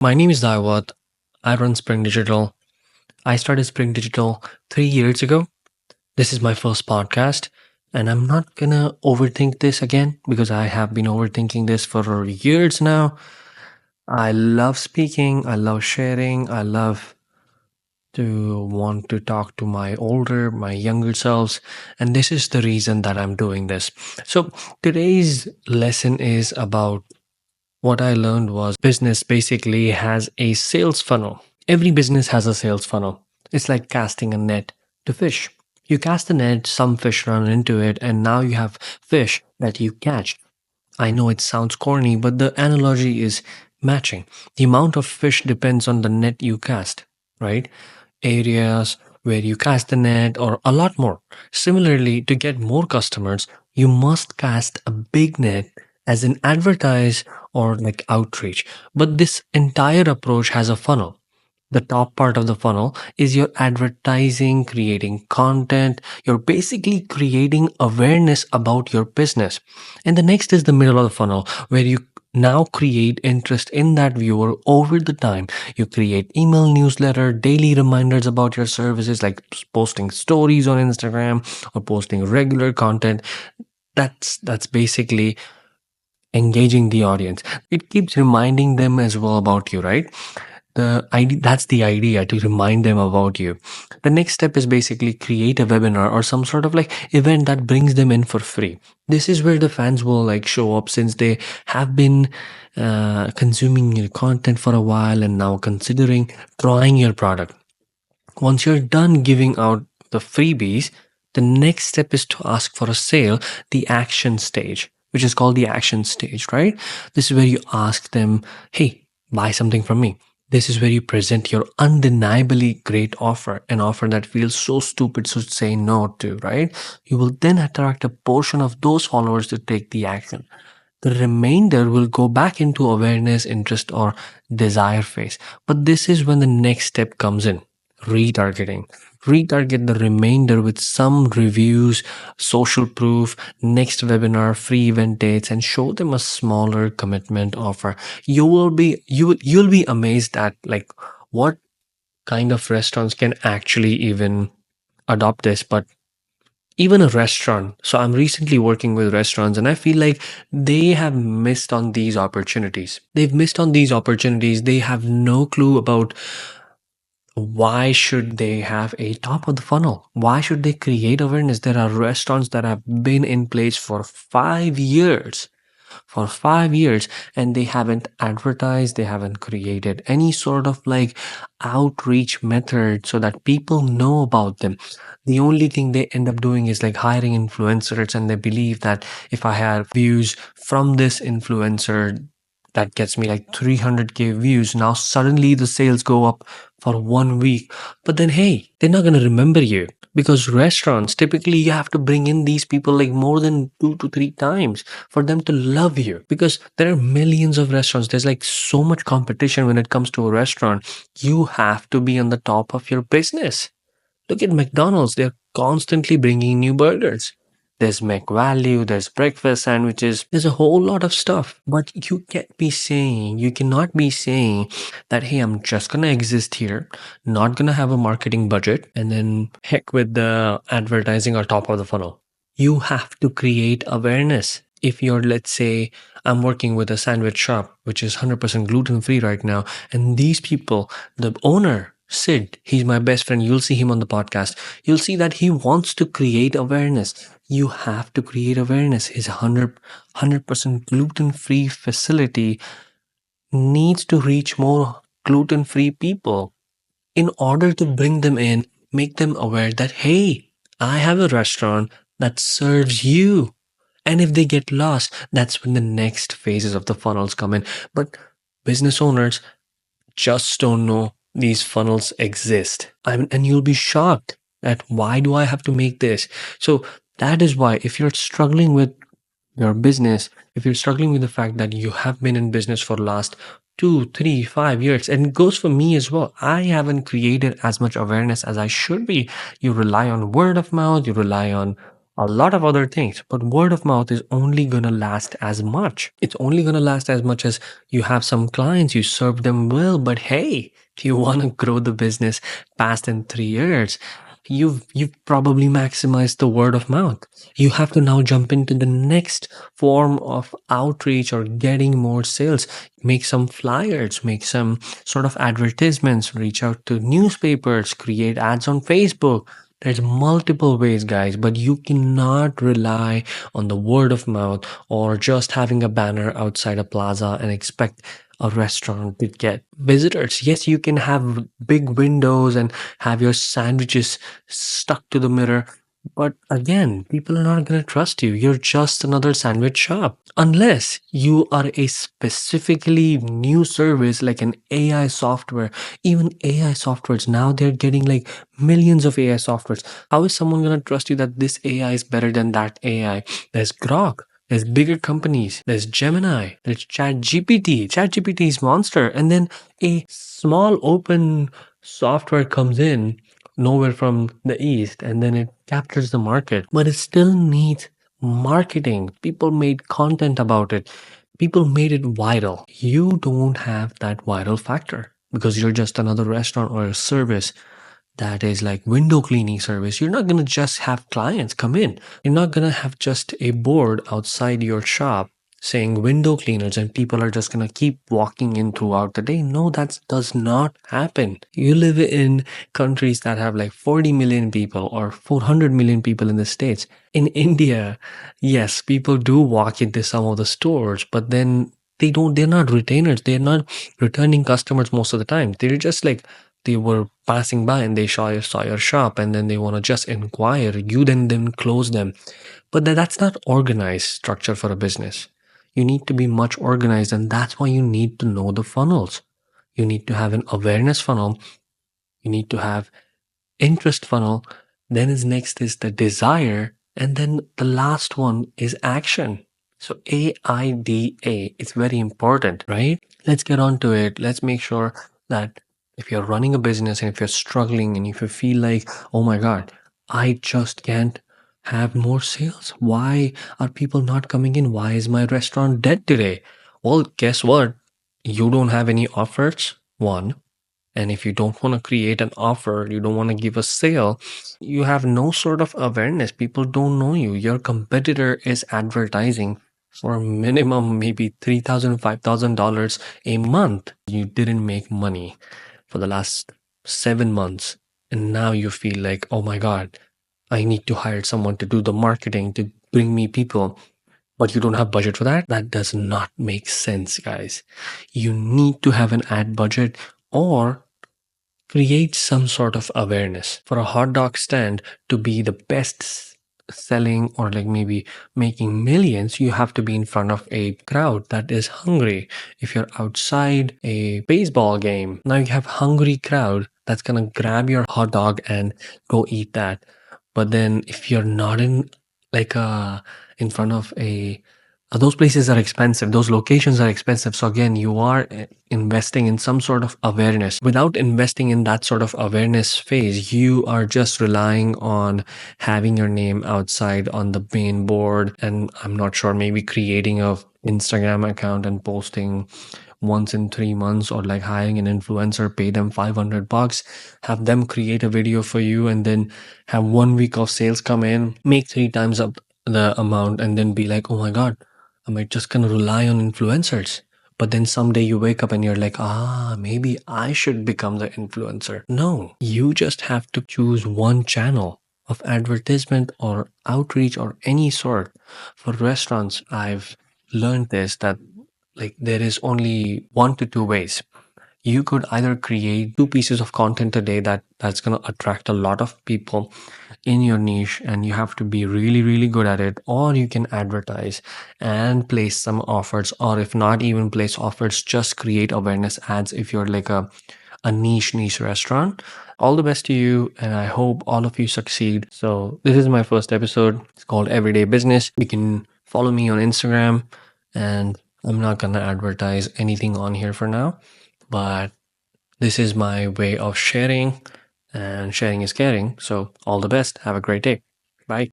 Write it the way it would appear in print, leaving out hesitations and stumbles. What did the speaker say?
My name is Daiwat. I run Spring Digital. I started Spring Digital 3 years ago. This is my first podcast, and I'm not gonna overthink this again because I have been overthinking this for years now. I love speaking, I love sharing, I love to want to talk to my younger selves, and this is the reason that I'm doing this. So, today's lesson is about what I learned was business basically has a sales funnel. Every business has a sales funnel. It's like casting a net to fish. You cast a net, some fish run into it, and now you have fish that you catch. I know it sounds corny, but the analogy is matching. The amount of fish depends on the net you cast, right? Areas where you cast the net, or a lot more. Similarly, to get more customers, you must cast a big net as an advertise or like outreach. But this entire approach has a funnel. The top part of the funnel is your advertising, creating content. You're basically creating awareness about your business. And the next is the middle of the funnel, where you now create interest in that viewer over the time. You create email newsletter, daily reminders about your services, like posting stories on Instagram or posting regular content. That's basically engaging the audience. It keeps reminding them as well about you, right? That's the idea, to remind them about you. The next step is basically create a webinar or some sort of like event that brings them in for free. This is where the fans will like show up, since they have been consuming your content for a while and now considering trying your product. Once you're done giving out the freebies, the next step is to ask for a sale, the action stage, which is called the action stage, right? This is where you ask them, hey, buy something from me. This is where you present your undeniably great offer, an offer that feels so stupid to say no to, right? You will then attract a portion of those followers to take the action. The remainder will go back into awareness, interest, or desire phase. But this is when the next step comes in: retargeting. Retarget the remainder with some reviews, social proof, next webinar, free event dates, and show them a smaller commitment offer. You'll be amazed at like what kind of restaurants can actually even adopt this. But even a restaurant, so I'm recently working with restaurants, and I feel like they have missed on these opportunities. They've missed on these opportunities. They have no clue about why should they have a top of the funnel. Why should they create awareness? There are restaurants that have been in place for 5 years, for 5 years, and they haven't advertised, they haven't created any sort of like outreach method so that people know about them. The only thing they end up doing is like hiring influencers, and they believe that if I have views from this influencer that gets me like 300K views, now suddenly the sales go up for 1 week. But then, hey, they're not going to remember you, because restaurants typically you have to bring in these people like more than 2 to 3 times for them to love you, because there are millions of restaurants. There's like so much competition when it comes to a restaurant. You have to be on the top of your business. Look at McDonald's, they're constantly bringing new burgers. There's McValue, there's breakfast sandwiches, there's a whole lot of stuff. But you cannot be saying that, hey, I'm just gonna exist here, not gonna have a marketing budget, and then heck with the advertising or top of the funnel. You have to create awareness. If you're, let's say, I'm working with a sandwich shop, which is 100% gluten free right now, and these people, the owner, Sid, he's my best friend. You'll see him on the podcast. You'll see that he wants to create awareness. You have to create awareness. His 100% gluten free facility needs to reach more gluten free people in order to bring them in, make them aware that, hey, I have a restaurant that serves you. And if they get lost, that's when the next phases of the funnels come in. But business owners just don't know these funnels exist. And you'll be shocked at, why do I have to make this? So that is why, if you're struggling with your business, if you're struggling with the fact that you have been in business for the last 2, 3, 5 years, and it goes for me as well, I haven't created as much awareness as I should be. You rely on word of mouth, you rely on a lot of other things. But word of mouth is only going to last as much. It's only going to last as much as you have some clients, you serve them well. But hey, if you want to grow the business past in 3 years, you've probably maximized the word of mouth. You have to now jump into the next form of outreach or getting more sales. Make some flyers, make some sort of advertisements, reach out to newspapers, create ads on Facebook. There's multiple ways, guys, but you cannot rely on the word of mouth or just having a banner outside a plaza and expect a restaurant to get visitors. Yes, you can have big windows and have your sandwiches stuck to the mirror, but again, people are not going to trust you. You're just another sandwich shop. Unless you are a specifically new service like an AI software. Even AI softwares, now they're getting like millions of AI softwares. How is someone going to trust you that this AI is better than that AI? There's Grok. There's bigger companies. There's Gemini. There's ChatGPT. ChatGPT is monster. And then a small open software comes in nowhere from the east, and then it captures the market, but it still needs marketing. People made content about it, people made it viral. You don't have that viral factor because you're just another restaurant or a service that is like window cleaning service. You're not going to just have clients come in. You're not going to have just a board outside your shop saying window cleaners and people are just going to keep walking in throughout the day. No, that does not happen. You live in countries that have like 40 million people or 400 million people in the States. In India, yes, people do walk into some of the stores, but then they're not retainers. They're not returning customers most of the time. They're just like, they were passing by and they saw your shop and then they want to just inquire. You then close them. But that's not organized structure for a business. You need to be much organized, and that's why you need to know the funnels. You need to have an awareness funnel. You need to have interest funnel. Then is next is the desire, and then the last one is action. So AIDA, it's very important, right? Let's get on to it. Let's make sure that if you're running a business and if you're struggling and if you feel like, oh my God, I just can't have more sales. Why are people not coming in? Why is my restaurant dead today? Well, guess what? You don't have any offers, one. And if you don't want to create an offer, you don't want to give a sale, you have no sort of awareness. People don't know you. Your competitor is advertising for minimum maybe $3,000, $5,000 a month. You didn't make money for the last 7 months. And now you feel like, oh my God, I need to hire someone to do the marketing to bring me people. But you don't have budget for that. That does not make sense, guys. You need to have an ad budget or create some sort of awareness. For a hot dog stand to be the best selling or like maybe making millions, you have to be in front of a crowd that is hungry. If you're outside a baseball game, now you have hungry crowd that's gonna grab your hot dog and go eat that. But then if you're not in like in front of a those places are expensive. Those locations are expensive. So again, you are investing in some sort of awareness. Without investing in that sort of awareness phase, you are just relying on having your name outside on the main board. And I'm not sure, maybe creating a Instagram account and posting once in 3 months, or like hiring an influencer, pay them $500, have them create a video for you, and then have 1 week of sales come in, make 3 times up the amount, and then be like, oh my God, am I just gonna rely on influencers? But then someday you wake up and you're like, maybe I should become the influencer. No, you just have to choose one channel of advertisement or outreach or any sort. For restaurants, I've learned this, that like there is only 1 to 2 ways. You could either create 2 pieces of content a day that's going to attract a lot of people in your niche, and you have to be really really good at it, or you can advertise and place some offers, or if not even place offers, just create awareness ads if you're like a niche restaurant. All the best to you, and I hope all of you succeed. So this is my first episode. It's called Everyday Business. You can follow me on Instagram, and I'm not gonna advertise anything on here for now, but this is my way of sharing, and sharing is caring. So all the best. Have a great day. Bye.